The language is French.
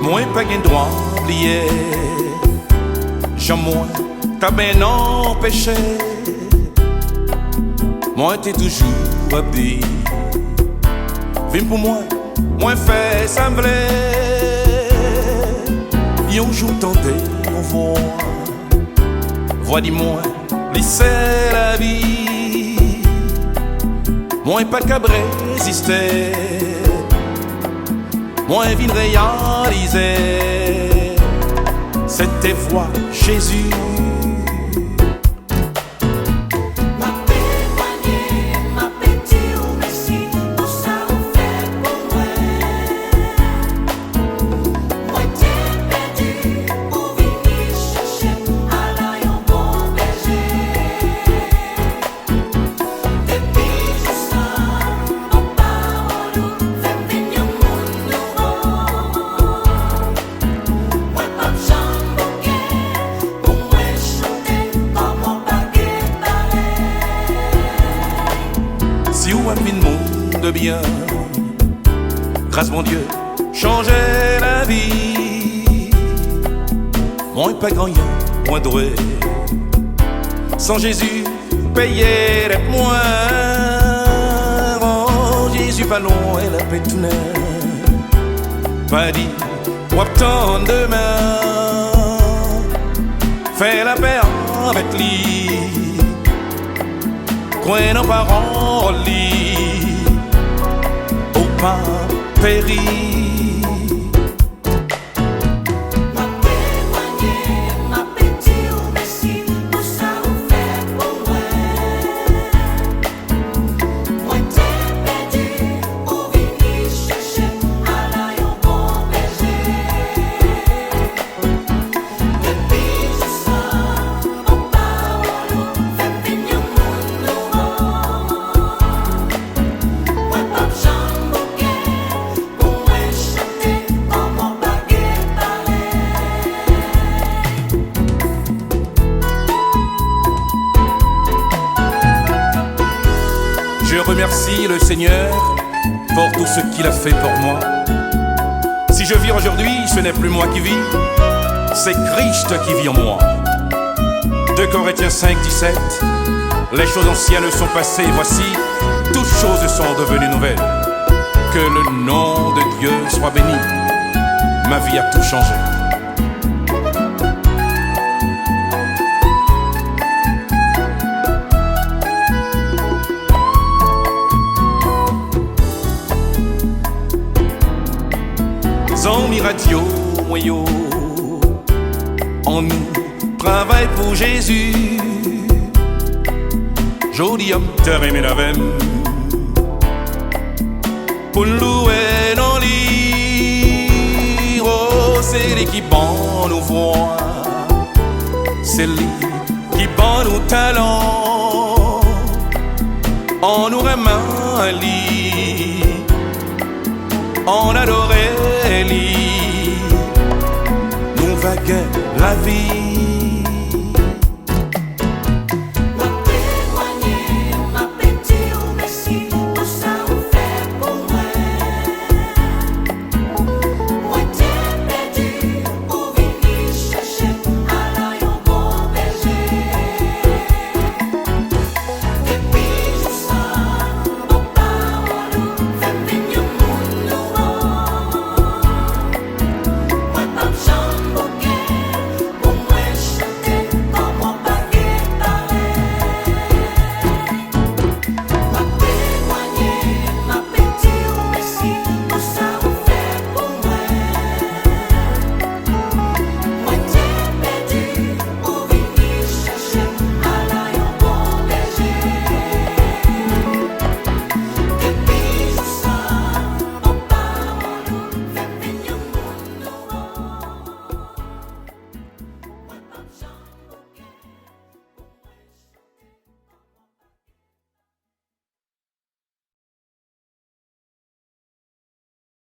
Moi pas gain droit oublier. J'en moi t'as bien empêché. Moi t'es toujours abdi. Viens pour moi, moi fait sembler. Yon jour tenté, on voit. Vois dis-moi, laissez la vie. Moi pas qu'à résister. Moi vine réaliser. C'était voix Jésus. Si ou un monde de bien, grâce mon Dieu, changer la vie. Moi pas grand rien, moins doué. Sans Jésus, payer les moins. Oh, Jésus pas loin, la paix tout neuf. Pas dit, ou attendre demain. Fais la paix avec lui. Coin nos parents lit au pas péri. Je remercie le Seigneur pour tout ce qu'il a fait pour moi. Si je vis aujourd'hui, ce n'est plus moi qui vis, c'est Christ qui vit en moi. 2 Corinthiens 5, 17. Les choses anciennes sont passées, voici, toutes choses sont devenues nouvelles. Que le nom de Dieu soit béni. Ma vie a tout changé. Zami radio, moyo, on travaille pour Jésus. Jodi homme, terre et ménavem, pour louer nos livres. Oh, c'est lui qui bon nous voit, c'est lui qui bon nous talents. On nous remet un lit, on adorait lui, nous vaguons la vie.